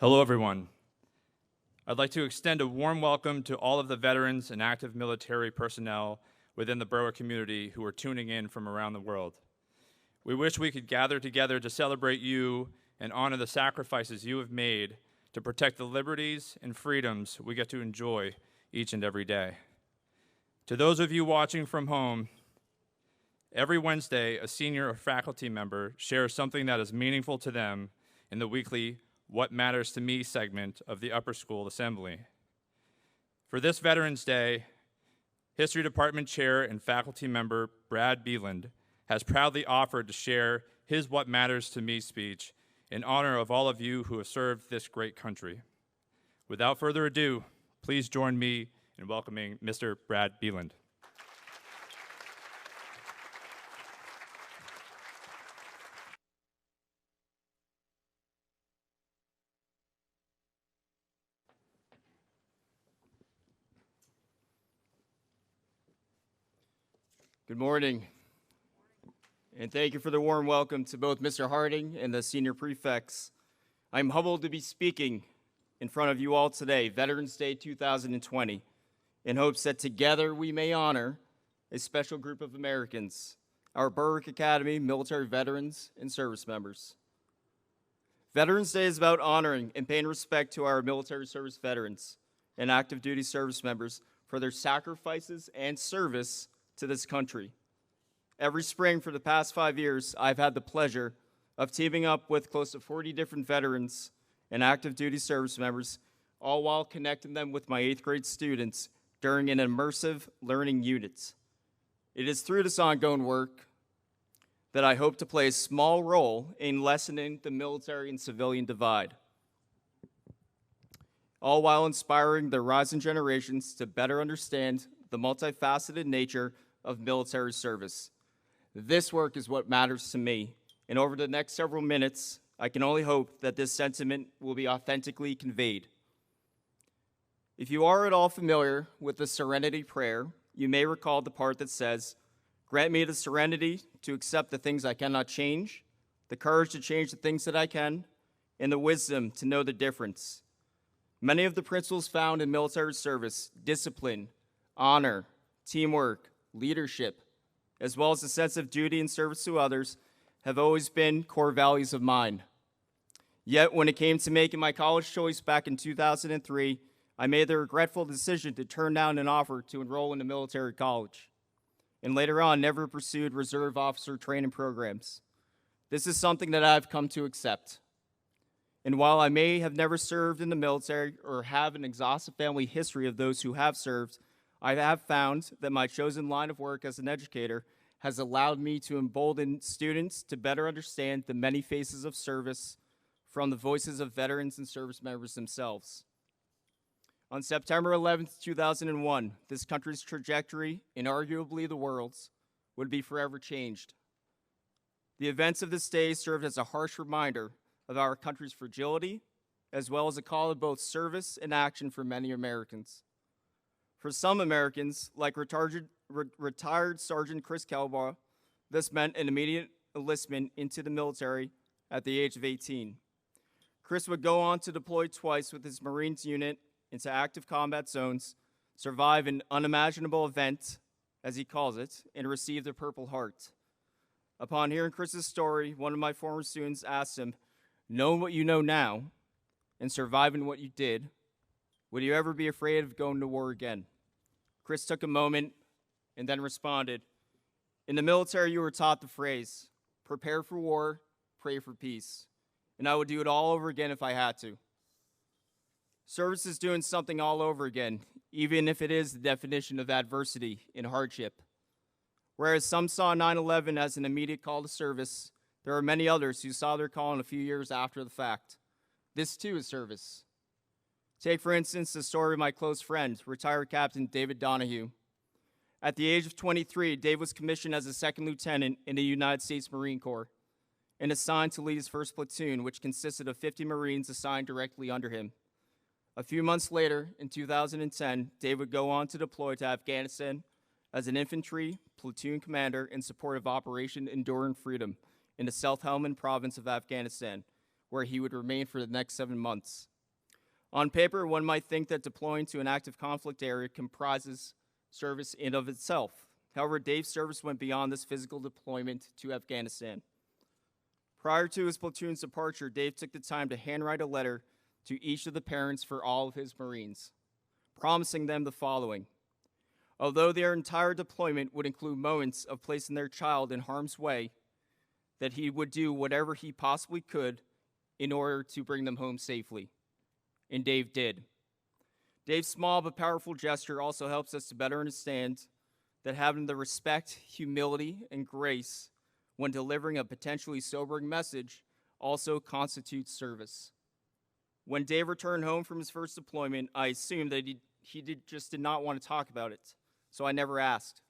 Hello, everyone. I'd like to extend a warm welcome to all of the veterans and active military personnel within the Berwick community who are tuning in from around the world. We wish we could gather together to celebrate you and honor the sacrifices you have made to protect the liberties and freedoms we get to enjoy each and every day. To those of you watching from home, every Wednesday, a senior or faculty member shares something that is meaningful to them in the weekly What Matters to Me segment of the Upper School Assembly. For this Veterans Day, History Department Chair and faculty member Brad Belin has proudly offered to share his What Matters to Me speech in honor of all of you who have served this great country. Without further ado, please join me in welcoming Mr. Brad Belin. Good morning, and thank you for the warm welcome to both Mr. Harding and the senior prefects. I'm humbled to be speaking in front of you all today, Veterans Day 2020, in hopes that together we may honor a special group of Americans, our Berwick Academy military veterans and service members. Veterans Day is about honoring and paying respect to our military service veterans and active duty service members for their sacrifices and service to this country. Every spring for the past 5 years, I've had the pleasure of teaming up with close to 40 different veterans and active duty service members, all while connecting them with my 8th grade students during an immersive learning unit. It is through this ongoing work that I hope to play a small role in lessening the military and civilian divide, all while inspiring the rising generations to better understand the multifaceted nature of military service. This work is what matters to me, and over the next several minutes, I can only hope that this sentiment will be authentically conveyed. If you are at all familiar with the Serenity Prayer, you may recall the part that says, "Grant me the serenity to accept the things I cannot change, the courage to change the things that I can, and the wisdom to know the difference." Many of the principles found in military service, discipline, honor, teamwork, leadership, as well as a sense of duty and service to others, have always been core values of mine. Yet, when it came to making my college choice back in 2003, I made the regretful decision to turn down an offer to enroll in a military college, and later on never pursued reserve officer training programs. This is something that I've come to accept. And while I may have never served in the military or have an exhaustive family history of those who have served, I have found that my chosen line of work as an educator has allowed me to embolden students to better understand the many faces of service from the voices of veterans and service members themselves. On September 11th, 2001, this country's trajectory, and arguably the world's, would be forever changed. The events of this day served as a harsh reminder of our country's fragility, as well as a call to both service and action for many Americans. For some Americans, like retired Sergeant Chris Kelbaugh, this meant an immediate enlistment into the military at the age of 18. Chris would go on to deploy twice with his Marines unit into active combat zones, survive an unimaginable event, as he calls it, and receive the Purple Heart. Upon hearing Chris's story, one of my former students asked him, "Knowing what you know now and surviving what you did, would you ever be afraid of going to war again?" Chris took a moment and then responded, "In the military, you were taught the phrase, 'Prepare for war, pray for peace,' and I would do it all over again if I had to." Service is doing something all over again, even if it is the definition of adversity and hardship. Whereas some saw 9/11 as an immediate call to service, there are many others who saw their calling a few years after the fact. This too is service. Take, for instance, the story of my close friend, retired Captain David Donahue. At the age of 23, Dave was commissioned as a second lieutenant in the United States Marine Corps and assigned to lead his first platoon, which consisted of 50 Marines assigned directly under him. A few months later, in 2010, Dave would go on to deploy to Afghanistan as an infantry platoon commander in support of Operation Enduring Freedom in the South Helmand province of Afghanistan, where he would remain for the next 7 months. On paper, one might think that deploying to an active conflict area comprises service in of itself. However, Dave's service went beyond this physical deployment to Afghanistan. Prior to his platoon's departure, Dave took the time to handwrite a letter to each of the parents for all of his Marines, promising them the following. Although their entire deployment would include moments of placing their child in harm's way, that he would do whatever he possibly could in order to bring them home safely. And Dave did. Dave's small but powerful gesture also helps us to better understand that having the respect, humility, and grace when delivering a potentially sobering message also constitutes service. When Dave returned home from his first deployment, I assumed that he just did not want to talk about it, so I never asked.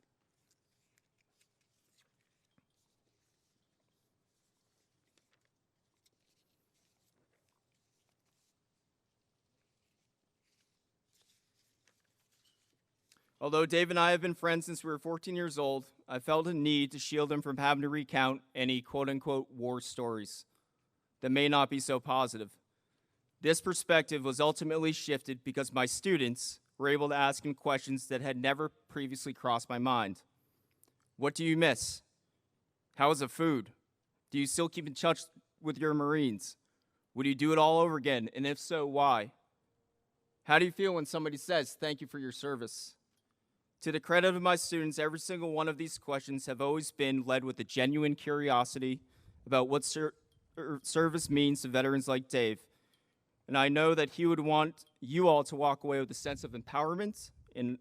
Although Dave and I have been friends since we were 14 years old, I felt a need to shield him from having to recount any quote-unquote war stories that may not be so positive. This perspective was ultimately shifted because my students were able to ask him questions that had never previously crossed my mind. What do you miss? How is the food? Do you still keep in touch with your Marines? Would you do it all over again? And if so, why? How do you feel when somebody says, "Thank you for your service"? To the credit of my students, every single one of these questions have always been led with a genuine curiosity about what service means to veterans like Dave. And I know that he would want you all to walk away with a sense of empowerment and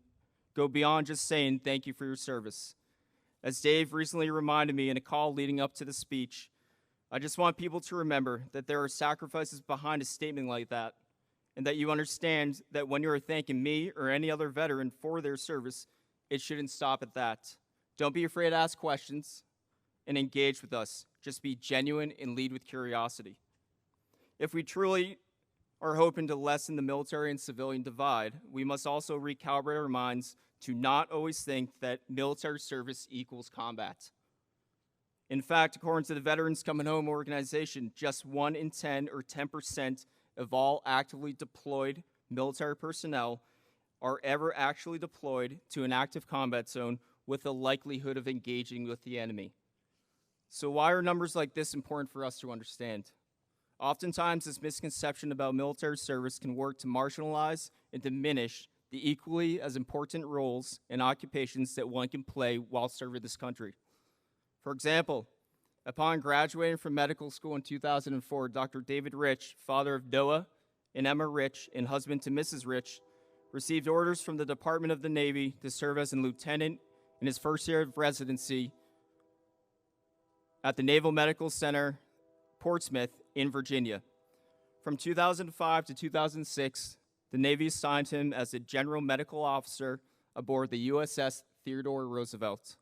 go beyond just saying thank you for your service. As Dave recently reminded me in a call leading up to the speech, I just want people to remember that there are sacrifices behind a statement like that, and that you understand that when you are thanking me or any other veteran for their service, it shouldn't stop at that. Don't be afraid to ask questions and engage with us. Just be genuine and lead with curiosity. If we truly are hoping to lessen the military and civilian divide, we must also recalibrate our minds to not always think that military service equals combat. In fact, according to the Veterans Coming Home organization, just 1 in 10 or 10% of all actively deployed military personnel are ever actually deployed to an active combat zone with the likelihood of engaging with the enemy. So why are numbers like this important for us to understand? Oftentimes, this misconception about military service can work to marginalize and diminish the equally as important roles and occupations that one can play while serving this country. For example, upon graduating from medical school in 2004, Dr. David Rich, father of Noah and Emma Rich and husband to Mrs. Rich, received orders from the Department of the Navy to serve as a lieutenant in his first year of residency at the Naval Medical Center, Portsmouth, in Virginia. From 2005 to 2006, the Navy assigned him as a general medical officer aboard the USS Theodore Roosevelt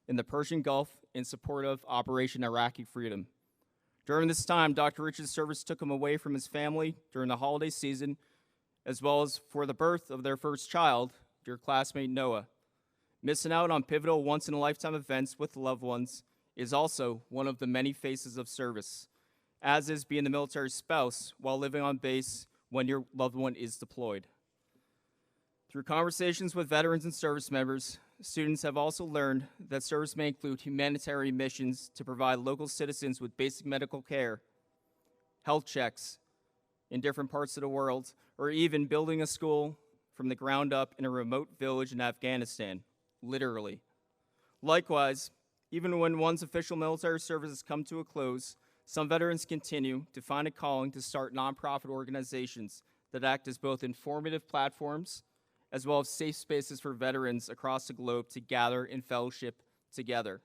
in the Persian Gulf in support of Operation Iraqi Freedom. During this time, Dr. Rich's service took him away from his family during the holiday season, as well as for the birth of their first child, your classmate Noah. Missing out on pivotal once-in-a-lifetime events with loved ones is also one of the many faces of service, as is being the military spouse while living on base when your loved one is deployed. Through conversations with veterans and service members, students have also learned that service may include humanitarian missions to provide local citizens with basic medical care, health checks in different parts of the world, or even building a school from the ground up in a remote village in Afghanistan, literally. Likewise, even when one's official military service has come to a close, some veterans continue to find a calling to start nonprofit organizations that act as both informative platforms as well as safe spaces for veterans across the globe to gather in fellowship together.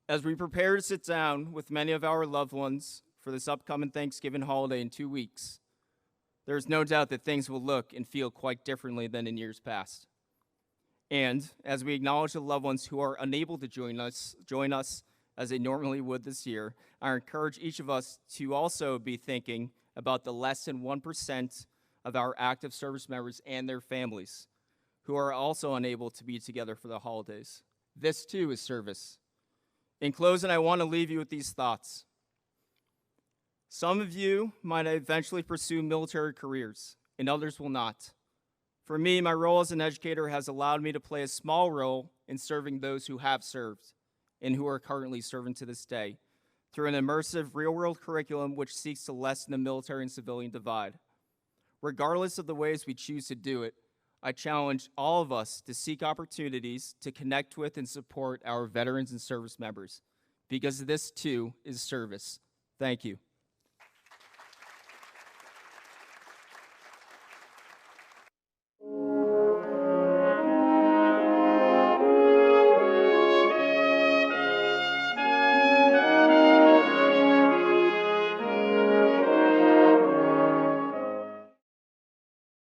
As we prepare to sit down with many of our loved ones for this upcoming Thanksgiving holiday in 2 weeks, there is no doubt that things will look and feel quite differently than in years past. And as we acknowledge the loved ones who are unable to join us as they normally would this year, I encourage each of us to also be thinking about the less than 1% of our active service members and their families who are also unable to be together for the holidays. This too is service. In closing, I want to leave you with these thoughts. Some of you might eventually pursue military careers, and others will not. For me, my role as an educator has allowed me to play a small role in serving those who have served and who are currently serving to this day through an immersive real-world curriculum which seeks to lessen the military and civilian divide. Regardless of the ways we choose to do it, I challenge all of us to seek opportunities to connect with and support our veterans and service members, because this too is service. Thank you.